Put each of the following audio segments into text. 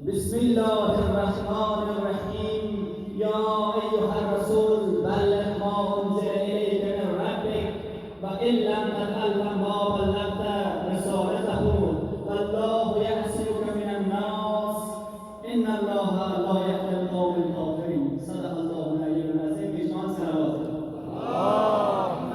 بسم الله الرحمن الرحیم. یا ایها الرسول بلغ ما انزل الیک من ربک و ان لم تفعل فما بلغت رسالته والله یعصمک من الناس ان الله لا یهدی القوم الکافرین. صدق الله العلی العظیم. بیشتر صلوات. اللهم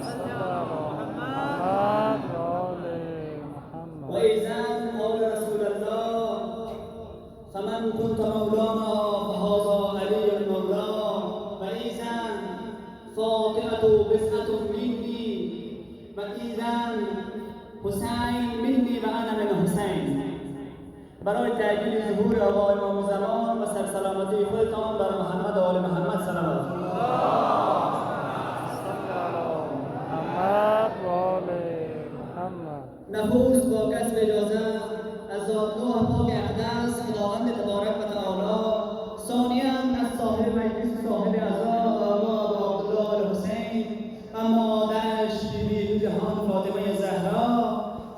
صل على محمد وآل محمد. وإذا قال رسول الله فمن كنت مولانا فهذا علي المولى وإذا فاطمة بضعة مني وإذا حسین منی و انا من حسین. برای تأکید ظهور آقا امام زمان و سرسلامتی خودتان بر محمد و آل محمد صلوات. نفوس با کسب اجازه از زادگاه پاک اقدس خداوند تبارک و تعالی، ثانیاً از صاحب مجلس صاحب عزا آقا عبدالله الحسین و مادرش بیبی جهان فاطمه زهرا،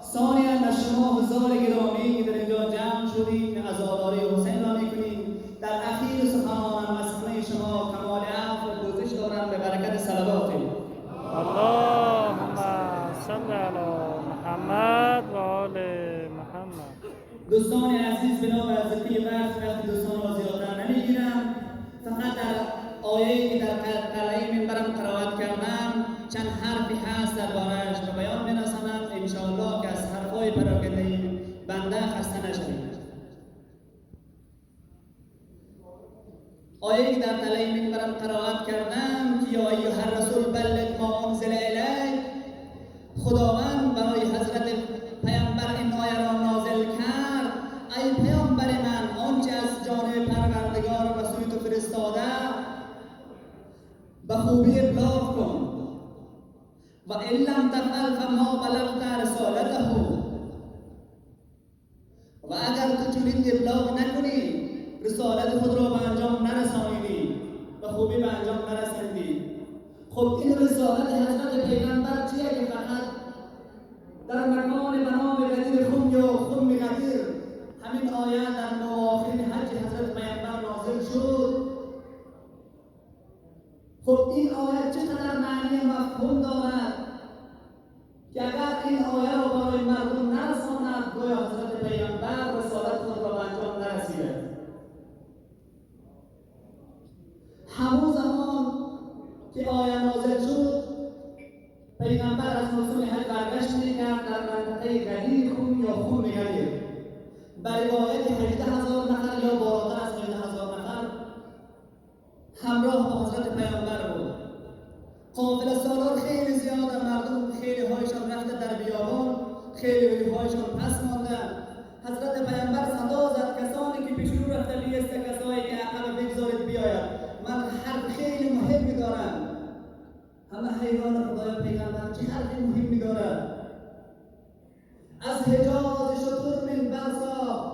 ثانیاً از شما حضار گرامی که در اینجا جمع شدید عزاداری حسین را میکنید. در اخیر سخنانم از همه شما کمال عفو و پوزش دارم به برکت صلوات. اللهم صل علی محمد و آل محمد. دوستان عزیز، به نام عزتی وقتی دوستان را زیادتر نمیگیرم، فقط در آیه‌ای که در قلعه منبرم قرائت کردم چند حرفی هست درباره‌اش به بیان می‌رسانم انشاءالله که از حرف‌های پراکنده بنده خسته نشوید. آیه‌ای که در قلعه منبرم قرائت کردم که یا ایها الرسول بلغ ما انزل الیک، خداوند برای حضرت پیامبر این آیه را نازل کرد: ای پیامبر من، آنچه از جانب پروردگار و سوی تو فرستاده به خوبی ابلاغ کن و ان لم تفعل فما بلغت رسالته، و اگر تو چنین ابلاغ نکنی رسالت خود را به انجام نرسانیدی، به خوبی به انجام نرساندی. خب این رسالت حضرت پیغمبر چیه که فقط در مکان به نام غدیر خم یا خم غدیر همین آیه در نواخر حج حضرت پیغمبر نازل شد؟ خب این آیه چقدر معنی مفهوم دارد که اگر این آیه را برای مردم نرساند گویا حضرت پیغمبر رسالت خود را به انجام نرسیده. همون زمان که آیه نازل شد پیغمبر از موسم حج برگشت می‌کرد در منطقه غدیر خم یا خم غدیر. به روایت 18,000 نفر یا بالاتر از 18,000 نفر همراه با حضرت پیامبر بود. قافله سالار خیلی زیاده، مردم خیلی هایشان رفته در بیابان، خیلی هایشان پس مانده. حضرت پیامبر صدا زد کسانی که پیش رو رفته بیسته، کسانی که عقب بگذارید بیاید، من حرف خیلی مهمی دارم. همه حیران خدای پیغمبر چه حرف مهمی دارد. از حجاز شطور منبر ساخت،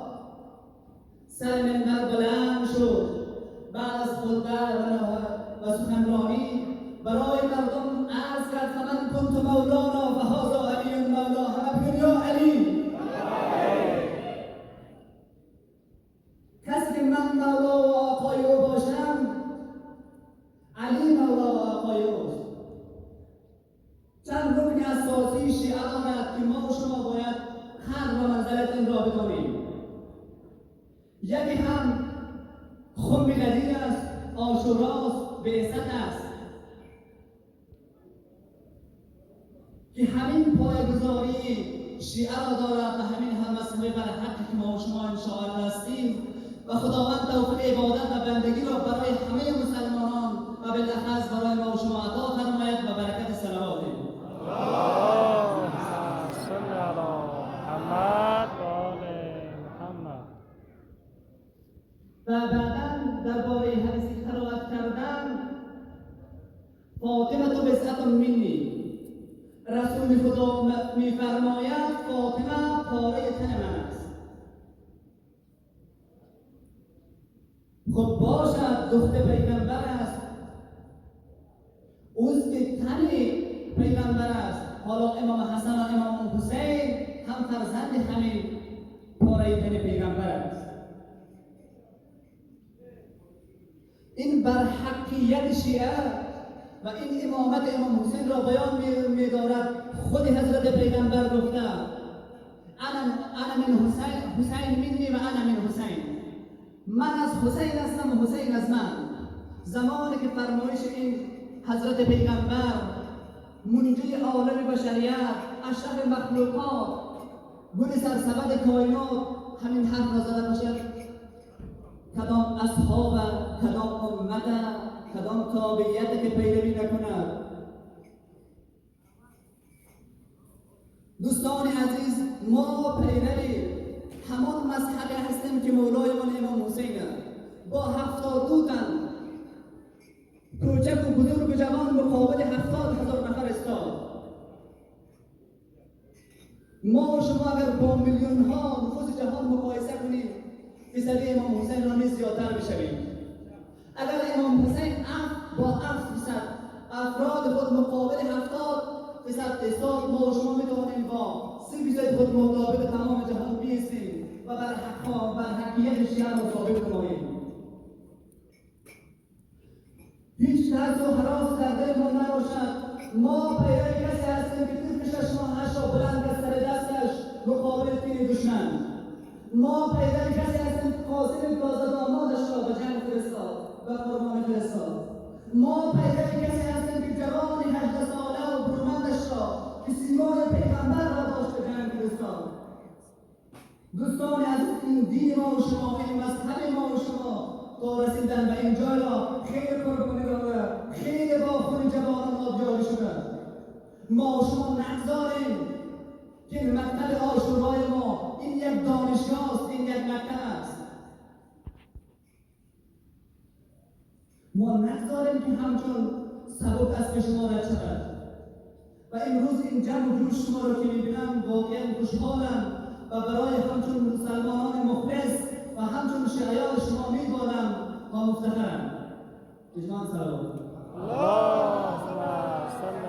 سر منبر بلند شد، بعد از خطبه و سخنرانی برای مردم عرض کرد فمن کنت مولانا فهذا علی المولا. همه بگن یا علی. کسی که من مولا و آقای او باشم، علی مولا و آقای اوست. چند رکن اساسی شیعه دارد که ما و شما باید قدر و منزلت این را بدانیم. یکی هم خم غدیر است، عاشوراست، بعثت است که همین پایه‌گذاری شیعه را دارد و همین هم مسئله بر حقی که ما و شما انشاءالله هستیم و خداوند توفیق عبادت و بندگی را برای همه مسلمانان و بالاخص برای ما و شما عطا فرماید و برکت صلوات. اللهم صل علی محمد و آل محمد. و بعدا درباره حدیثی قرائت کردن فاطمه تو بضعة منی، رسول خدا میفرماید فاطمه پاره تن من است. خب باشد دختر پیغمبر است، اوست که تن پیغمبر است. حالا امام حسن و امام حسین هم فرزند همین پاره تن پیغمبر است. این بر حقیت شیعه و این امامت امام حسین را بیان می‌دارد. خود حضرت پیغمبر گفته انا من حسین منی و انا من حسین، من از حسین هستم و حسین از من. زمانی که فرمایش این حضرت پیغمبر منجی عالم بشریت، اشرف مخلوقات، گل سرسبد کائنات همین حرف را زده باشد، کدام اصحاب، کدام امت، کدام تابعیت که پیروی نکند. دوستان عزیز، ما پیروی همان مذهبی هستیم که مولایمان امام حسین با 72 تن کوچک و بزرگ و جوان مقابل 70,000 نفر استاد. ما و شما اگر با میلیون ها نفوذ جهان مقایسه کنیم، فیصدی امام حسین را نیز زیادتر بشویم. اگر امام حسین با 7% افراد خود مقابل 70% استاد، ما و شما میتوانیم با 30% خود مطابق تمام جهان بیستیم و بر حقیقت شیعه را ثابت کنیم. هیچ ترس و هراس در دل ما نباشد. ما پیروی کسی هستیم که تیر چشم ماهش را بلند از سر دستش مقابل تیر دشمن. ما پیروی کسی هستیم که قاسم تازه دامادش را به جنگ فرستاد و قربانی فرستاد. ما پیروی کسی هستیم که جوان 18 ساله و برومندش را که سیمای پیغمبر را داشت به جنگ فرستاد. دوستان از این دین ما و شما، این مذهب ما و شما تا رسیدن به این جای را خیلی قربانی داده، خیلی با خون جوانان آبیاری شده. ما و شما نگذاریم که مقتل عاشورای ما این یک دانشگاه است، این یک مکتب است. ما نگذاریم که همچون سبک از پیش ما رد شود. و امروز این جمع و جوش شما را که میبینم واقعا خوشحالم و برای همچون مسلمانان مخلص و همچون شیعیان شما میبالم و مفتخرم. اجماع سلام. اللهم صل علی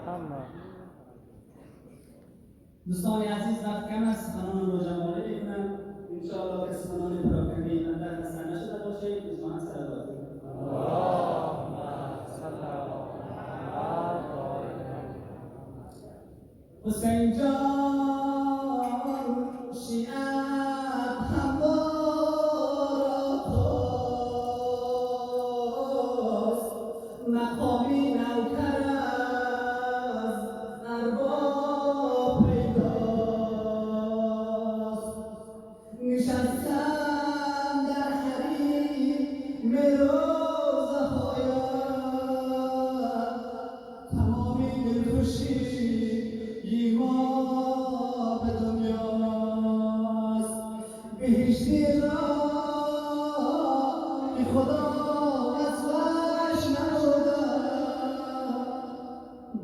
محمد. دوستان عزیز، وقت کم است، سخنان را جمع‌آوری می‌کنم. انشاءالله که سخنان پراکنی اندر نظر نشده باشه. اجماع سلام. اللهم صل علی محمد. حسین جان شیعت هموار خواست، مقامی نوکر از ارباب پیداست. نشستم در حریم روضه هایت، تمامی دلخوشی ما به دنیاست. بهشتی را که خدا وصفش نبوده،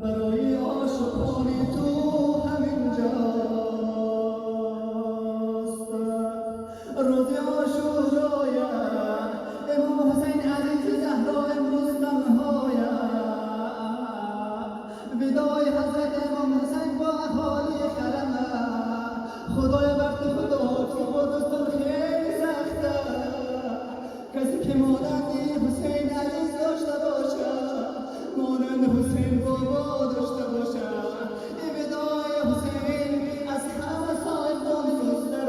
برای عاشقانی تو همینجاست. روز عاشورایت امام حسین عزیز زهرا امروز تنهایت، ودای حضرت امام حسین با اهالی خرمه. خدای وقت خدا تو خودتون خیلی سخته، کسی که مانندی حسین عزیز داشته باشه، مانند حسین بابا داشته باشه. این ودای حسین از همه صاحبان دوست‌تر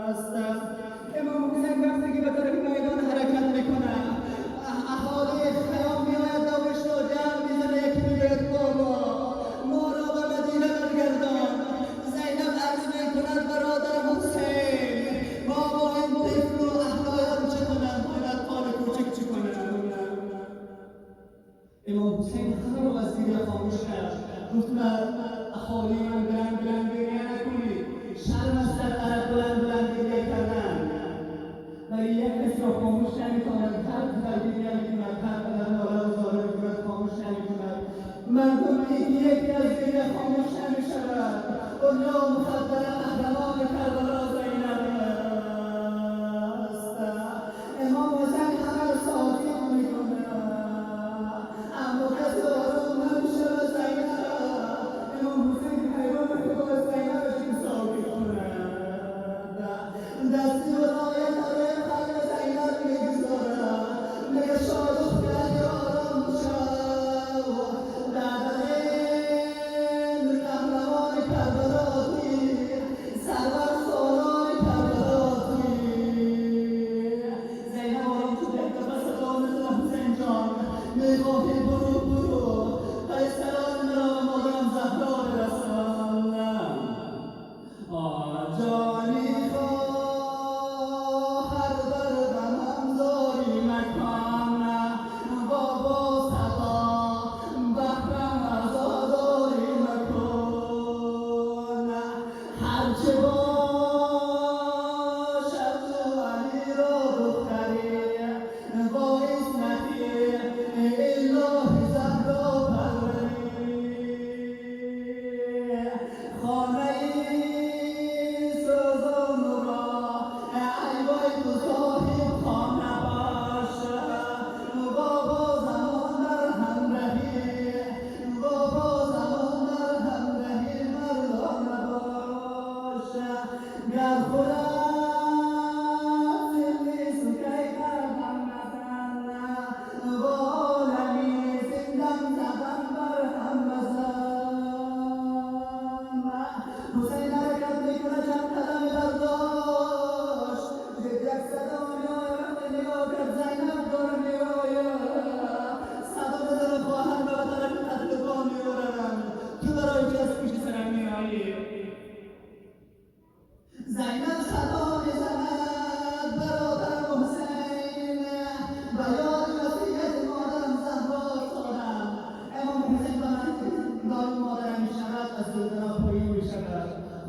است. امام حسین وقتی که به طرف میدان حرکت میکنه، اهالی خیام میآید دورش را جمع میزنه، یکی میگوید بابا ما را به مدینه برگردان. زینب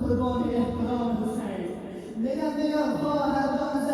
قربان احترام حسین. میگم خواهران